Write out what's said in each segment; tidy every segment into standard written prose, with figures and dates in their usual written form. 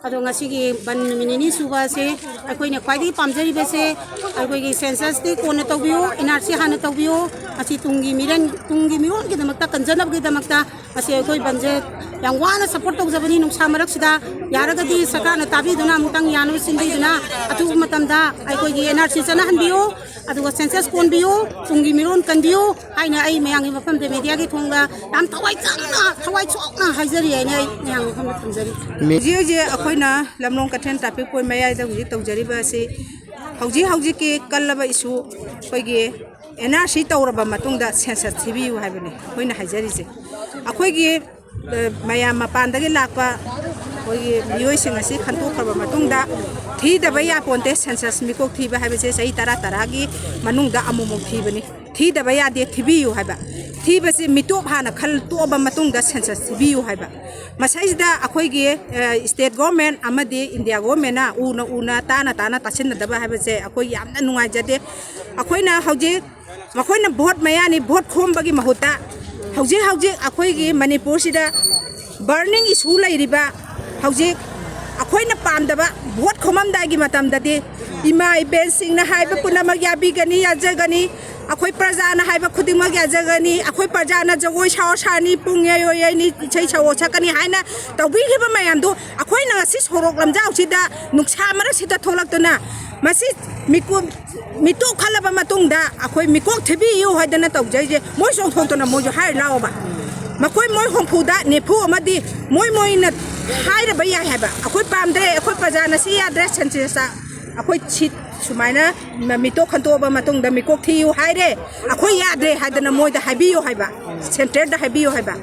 ꯑꯗꯣ ꯉꯁꯤꯒꯤ ꯕꯟ ꯅꯨꯃꯤꯠ ꯅꯤꯅꯤ ꯁꯨꯕꯁꯦ ꯑꯩꯈꯣꯏꯅ ꯈ꯭ꯋꯥꯏꯗꯒꯤ ꯄꯥꯝꯖꯔꯤꯕꯁꯦ ꯑꯩꯈꯣꯏꯒꯤ ꯁꯦꯟꯁꯁꯇꯤ ꯀꯣꯟꯅ ꯇꯧꯕꯤꯌꯨ NRC ꯍꯥꯟꯅ ꯇꯧꯕꯤꯌꯨ ꯃꯁꯤ ꯇꯨꯡꯒꯤ ꯃꯤꯔꯣꯟꯒꯤꯗꯃꯛꯇ ꯀꯟꯖꯅꯕꯒꯤꯗꯃꯛꯇ ꯃꯁꯤ ꯑꯩꯈꯣꯏ ꯕꯟꯁꯦ ꯌꯥꯝ ꯋꯥꯅ ꯁꯄꯣꯔꯠ ꯇꯧꯖꯕꯅꯤ ꯅꯨꯡꯁꯥ ꯃꯔꯛꯁꯤꯗ ꯌꯥꯔꯒꯗꯤ ꯁꯔꯀꯥꯔꯅ ꯇꯥꯕꯤꯗꯨꯅ ꯑꯃꯨꯛꯇꯪ ꯌꯥꯅꯕ ꯁꯤꯟꯕꯤꯗꯨꯅ ꯑꯊꯨꯕ ꯃꯇꯝꯗ ꯑꯩꯈꯣꯏꯒꯤ NRC ꯆꯠꯅꯍꯟꯕꯤꯌꯨ ꯑꯗꯨꯒ ꯁꯦꯟꯁꯁ ꯀꯣꯟꯕꯤꯌꯨ ꯇꯨꯡꯒꯤ ꯃꯤꯔꯣꯟ ꯀꯟꯕꯤꯌꯨ ꯍꯥꯏꯅ ꯑꯩ ꯃꯌꯥꯝꯒꯤ ꯃꯐꯝꯗ ꯃꯦꯗꯤꯌꯥꯒꯤ ꯊꯣꯡꯗ ꯌꯥꯝ ꯊꯋꯥꯏ ꯆꯣꯛꯅ ꯍꯥꯏꯖꯔꯤ ꯍꯥꯏꯅ ꯑꯩ ꯃꯌꯥꯝꯒꯤ ꯃꯐꯝꯗ ꯊꯝꯖꯔꯤ ꯍꯧꯖꯤꯛ ꯑꯩꯈꯣꯏꯅ ꯂꯝꯂꯣꯡ ꯀꯩꯊꯦꯜ ꯇ꯭ꯔꯥꯐꯤꯛ ꯄꯣꯏꯟ ꯃꯌꯥꯏꯗ ꯍꯧꯖꯤꯛ ꯇꯧꯖꯔꯤꯕ ꯑꯁꯤ ꯍꯧꯖꯤꯛꯀꯤ ꯀꯜꯂꯕ ꯏꯁꯨ ꯑꯩꯈꯣꯏꯒꯤ NRC ꯇꯧꯔꯕ ꯃꯇꯨꯡꯗ ꯁꯦꯟꯁꯁ ꯊꯤꯕꯤꯌꯨ ꯍꯥꯏꯕꯅꯤ ꯑꯩꯈꯣꯏꯅ ꯍꯥꯏꯖꯔꯤꯁꯦ ꯑꯩꯈꯣꯏꯒꯤ ꯃꯌꯥꯝ ꯃꯄꯥꯟꯗꯒꯤ ꯂꯥꯛꯄ ꯑꯩꯈꯣꯏꯒꯤ ꯃꯤꯑꯣꯏꯁꯤꯡ ꯑꯁꯤ ꯈꯟꯇꯣꯛꯈ꯭ꯔꯕ ꯃꯇꯨꯡꯗ ꯊꯤꯗꯕ ꯌꯥꯄꯣꯟꯇꯦ ꯁꯦꯟꯁꯁ ꯃꯤꯀꯣꯛ ꯊꯤꯕ ꯍꯥꯏꯕꯁꯦ ꯆꯍꯤ 10 ꯃꯅꯨꯡꯗ ꯑꯃꯨꯛ ꯊꯤꯕꯅꯤ ꯊꯤꯗꯕ ꯌꯥꯗꯦ ꯊꯤꯕꯤꯌꯨ ꯍꯥꯏꯕ ꯊꯤꯕꯁꯤ ꯃꯤꯇꯣꯞ ꯍꯥꯟꯅ ꯈꯜꯇꯣꯛꯑꯕ ꯃꯇꯨꯡꯗ ꯁꯦꯟꯁꯁ ꯊꯤꯕꯤꯌꯨ ꯍꯥꯏꯕ ꯃꯁꯩꯁꯤꯗ ꯑꯩꯈꯣꯏꯒꯤ ꯁ꯭ꯇꯦꯠ ꯒꯣꯔꯃꯦꯟ ꯑꯃꯗꯤ ꯏꯟꯗꯤꯌꯥ ꯒꯣꯔꯃꯦꯟꯅ ꯎꯅ ꯇꯥꯅ ꯇꯥꯁꯤꯟꯅꯗꯕ ꯍꯥꯏꯕꯁꯦ ꯑꯩꯈꯣꯏ ꯌꯥꯝꯅ ꯅꯨꯡꯉꯥꯏꯖꯗꯦ ꯑꯩꯈꯣꯏꯅ ꯍꯧꯖꯤꯛ ꯃꯈꯣꯏꯅ ꯚꯣꯠ ꯃꯌꯥꯅꯤ ꯚꯣꯠ ꯈꯣꯝꯕꯒꯤ ꯃꯍꯨꯠꯇ ꯍꯧꯖꯤꯛ ꯑꯩꯈꯣꯏꯒꯤ ꯃꯅꯤꯄꯨꯔꯁꯤꯗ ꯕꯔꯅꯤꯡ ꯏꯁꯨ ꯂꯩꯔꯤꯕ ꯍꯧꯖꯤꯛ ꯑꯩꯈꯣꯏꯅ ꯄꯥꯝꯗꯕ ꯚꯣꯠ ꯈꯣꯝꯃꯝꯗꯥꯏꯒꯤ ꯃꯇꯝꯗꯗꯤ ꯏꯃꯥ ꯏꯕꯦꯟꯁꯤꯡꯅ ꯍꯥꯏꯕ ꯄꯨꯝꯅꯃꯛ ꯌꯥꯕꯤꯒꯅꯤ ꯌꯥꯖꯒꯅꯤ ꯑꯩꯈꯣꯏ ꯄ꯭ꯔꯖꯥꯅ ꯍꯥꯏꯕ ꯈꯨꯗꯤꯡꯃꯛ ꯌꯥꯖꯒꯅꯤ ꯑꯩꯈꯣꯏ ꯄ꯭ꯔꯖꯥꯅ ꯖꯒꯣꯏ ꯁꯥꯅꯤ ꯄꯨꯡ ꯌꯩꯅꯤ ꯏꯁꯩ ꯁꯛꯀꯅꯤ ꯍꯥꯏꯅ ꯇꯧꯕꯤꯈꯤꯕ ꯃꯌꯥꯝꯗꯣ ꯑꯩꯈꯣꯏꯅ ꯉꯁꯤ ꯁꯣꯔꯣꯛ ꯂꯝꯖꯥꯎꯁꯤꯗ ꯅꯨꯡꯁꯥ ꯃꯔꯛꯁꯤꯗ ꯊꯣꯛꯂꯛꯇꯨꯅ ꯃꯁꯤ ꯃꯤꯇꯣꯞ ꯈꯜꯂꯕ ꯃꯇꯨꯡꯗ ꯑꯩꯈꯣꯏ ꯃꯤꯀꯣꯛ ꯊꯤꯕꯤꯌꯨ ꯍꯥꯏꯗꯅ ꯇꯧꯖꯩꯁꯦ ꯃꯣꯏ ꯆꯣꯡꯊꯣꯛꯇꯨꯅ ꯃꯣꯏꯁꯨ ꯍꯥꯏꯔ ꯂꯥꯛꯑꯣꯕ ꯃꯣꯏ ꯍꯨꯝꯐꯨꯗ ꯅꯤꯐꯨ ꯑꯃꯗꯤ ꯃꯣꯏꯅ ꯍꯥꯏꯔꯕ ꯌꯥꯏ ꯍꯥꯏꯕ ꯑꯩꯈꯣꯏ ꯄꯥꯝꯗ꯭ꯔꯦ ꯑꯩꯈꯣꯏ ꯄ꯭ꯔꯖꯥꯅ ꯁꯤ ꯌꯥꯗ꯭ꯔꯦ ꯁꯦꯟꯁꯁꯇ ꯑꯩꯈꯣꯏ ꯁꯨꯃꯥꯏꯅ ꯃꯤꯇꯣꯞ ꯈꯟꯇꯣꯛꯑꯕ ꯃꯇꯨꯡꯗ ꯃꯤꯀꯣꯛ ꯊꯤꯌꯨ ꯍꯥꯏꯔꯦ ꯑꯩꯈꯣꯏ ꯌꯥꯗ꯭ꯔꯦ ꯍꯥꯏꯗꯅ ꯃꯣꯏꯗ ꯍꯥꯏꯕꯤꯌꯨ ꯍꯥꯏꯕ ꯁꯦꯟꯇꯔꯗ ꯍꯥꯏꯕꯤꯌꯨ ꯍꯥꯏꯕ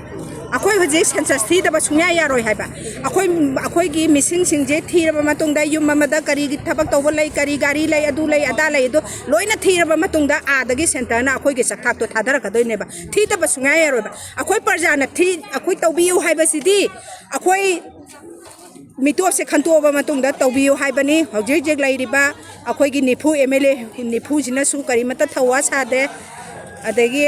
ꯑꯩꯈꯣꯏ ꯍꯧꯖꯤꯛ ꯁꯦꯟꯁꯁ ꯊꯤꯗꯕ ꯁꯨꯡꯌꯥ ꯌꯥꯔꯣꯏ ꯍꯥꯏꯕ ꯑꯩꯈꯣꯏꯒꯤ ꯃꯤꯁꯤꯡꯁꯤꯡꯁꯦ ꯊꯤꯔꯕ ꯃꯇꯨꯡꯗ ꯌꯨꯝ ꯑꯃꯗ ꯀꯔꯤ ꯊꯕꯛ ꯇꯧꯕ ꯂꯩ ꯀꯔꯤ ꯒꯥꯔꯤ ꯂꯩ ꯑꯗꯨ ꯂꯩ ꯑꯗꯥ ꯂꯩ ꯑꯗꯨ ꯂꯣꯏꯅ ꯊꯤꯔꯕ ꯃꯇꯨꯡꯗ ꯑꯥꯗꯒꯤ ꯁꯦꯟꯇꯔꯅ ꯑꯩꯈꯣꯏꯒꯤ ꯆꯥꯛꯊꯥꯛꯇꯣ ꯊꯥꯗꯔꯛꯀꯗꯣꯏꯅꯦꯕ ꯊꯤꯗꯕ ꯁꯨꯡꯌꯥ ꯌꯥꯔꯣꯏꯕ ꯑꯩꯈꯣꯏ ꯄ꯭ꯔꯖꯥꯅ ꯑꯩꯈꯣꯏ ꯇꯧꯕꯤꯌꯨ ꯍꯥꯏꯕꯁꯤꯗꯤ ꯑꯩꯈꯣꯏ ꯃꯤꯇꯣꯞꯁꯦ ꯈꯟꯇꯣꯛꯑꯕ ꯃꯇꯨꯡꯗ ꯇꯧꯕꯤꯌꯨ ꯍꯥꯏꯕꯅꯤ ꯍꯧꯖꯤꯛ ꯂꯩꯔꯤꯕ ꯑꯩꯈꯣꯏꯒꯤ ꯅꯤꯐꯨ MLA ꯅꯤꯐꯨꯁꯤꯅꯁꯨ ꯀꯔꯤꯃꯠꯇ ꯊꯧꯋꯥ ꯁꯥꯗꯦ ꯑꯗꯒꯤ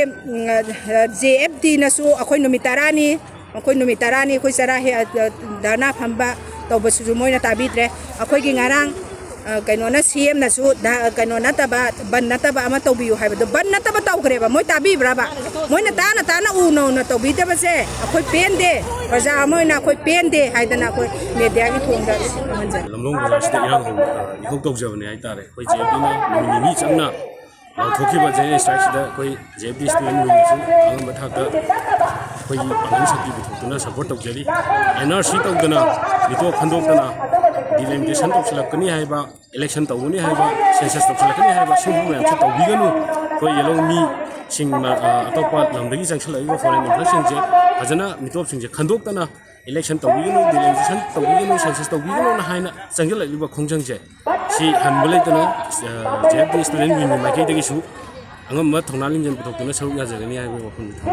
JFDꯅꯁꯨ ꯑꯩꯈꯣꯏ ꯅꯨꯃꯤꯠ 10ꯅꯤ ꯑꯩꯈꯣꯏ ꯆꯔꯥ ꯙꯔꯅꯥ ꯐꯝꯕ ꯇꯧꯕꯁꯤꯁꯨ ꯃꯣꯏꯅ ꯇꯥꯕꯤꯗ꯭ꯔꯦ ꯑꯩꯈꯣꯏꯒꯤ ꯉꯔꯥꯡ ꯀꯩꯅꯣꯅ CMꯅꯁꯨ ꯀꯩꯅꯣ ꯅꯠꯇꯕ ꯕꯟ ꯅꯠꯇꯕ ꯑꯃ ꯇꯧꯕꯤꯌꯨ ꯍꯥꯏꯕꯗꯣ ꯕꯟ ꯅꯠꯇꯕ ꯇꯧꯈ꯭ꯔꯦꯕ ꯃꯣꯏ ꯇꯥꯕꯤꯕ꯭ꯔꯕ ꯃꯣꯏꯅ ꯇꯥꯅ ꯎꯅ ꯇꯧꯕꯤꯗꯕꯁꯦ ꯑꯩꯈꯣꯏ ꯄꯦꯟꯗꯦ ꯄ꯭ꯔꯖꯥ ꯑꯃ ꯑꯣꯏꯅ ꯑꯩꯈꯣꯏ ꯄꯦꯟꯗꯦ ꯍꯥꯏꯗꯅ ꯑꯩꯈꯣꯏ ꯃꯦꯗꯤꯌꯥꯒꯤ ꯊꯣꯡꯗ ꯈꯪꯍꯟꯖꯔꯤ ꯂꯝꯂꯣꯡ ꯕꯖꯥꯔꯁꯤꯗ ꯏꯍꯧ ꯇꯧꯖꯕꯅꯦ ꯍꯥꯏꯇꯥꯔꯦ ꯑꯩꯈꯣꯏ JFDꯅ ꯅꯨꯃꯤꯠ ꯅꯤꯅꯤ ꯆꯪꯅ ꯂꯥꯎꯊꯣꯛꯈꯤꯕ JN ꯁ꯭ꯇ꯭ꯔꯥꯏꯛꯁꯤꯗ ꯑꯩꯈꯣꯏ JFD ꯁ꯭ꯇꯨꯗꯦꯟ ꯌꯨꯅꯤꯌꯟꯁꯨ ꯑꯉꯝꯕ ꯊꯥꯛꯇ ꯑꯩꯈꯣꯏꯒꯤ ꯄꯥꯡꯒꯜ ꯁꯛꯇꯤ ꯄꯨꯊꯣꯛꯇꯨꯅ ꯁꯄꯣꯔꯠ ꯇꯧꯖꯔꯤ NRC ꯇꯧꯗꯅ ꯃꯤꯇꯣꯞ ꯈꯟꯗꯣꯛꯇꯅ ꯗꯤꯂꯤꯃꯤꯇꯦꯁꯟ ꯇꯧꯁꯤꯜꯂꯛꯀꯅꯤ ꯍꯥꯏꯕ ꯏꯂꯦꯛꯁꯟ ꯇꯧꯒꯅꯤ ꯍꯥꯏꯕ ꯁꯦꯟꯁꯁ ꯇꯧꯁꯤꯜꯂꯛꯀꯅꯤ ꯍꯥꯏꯕ ꯁꯤꯒꯨꯝꯕ ꯃꯌꯥꯝꯁꯦ ꯇꯧꯕꯤꯒꯅꯨ ꯑꯩꯈꯣꯏ ꯌꯦꯂꯣꯡ ꯃꯤꯁꯤꯡ ꯑꯇꯣꯞꯄ ꯂꯝꯗꯒꯤ ꯆꯪꯁꯤꯜꯂꯛꯏꯕ ꯐꯣꯔꯦꯟ ꯏꯟꯐ꯭ꯂꯨꯌꯦꯟꯁꯤꯡꯁꯦ ꯐꯖꯅ ꯃꯤꯇꯣꯞꯁꯤꯡꯁꯦ ꯈꯟꯗꯣꯛꯇꯅ इलेक्शन तौबीगनु डिलिमिटेशन तौबीगनु सेंसस तौबीगनु हाइना चंगललिबा खोंजंगजे सी हनबलेतना जेएफडी स्टूडेंट यूनियन माइकेदगिसु अंगम थौना लिंजन पुथोक्तुना सरुक याजगनि हाइबा वफम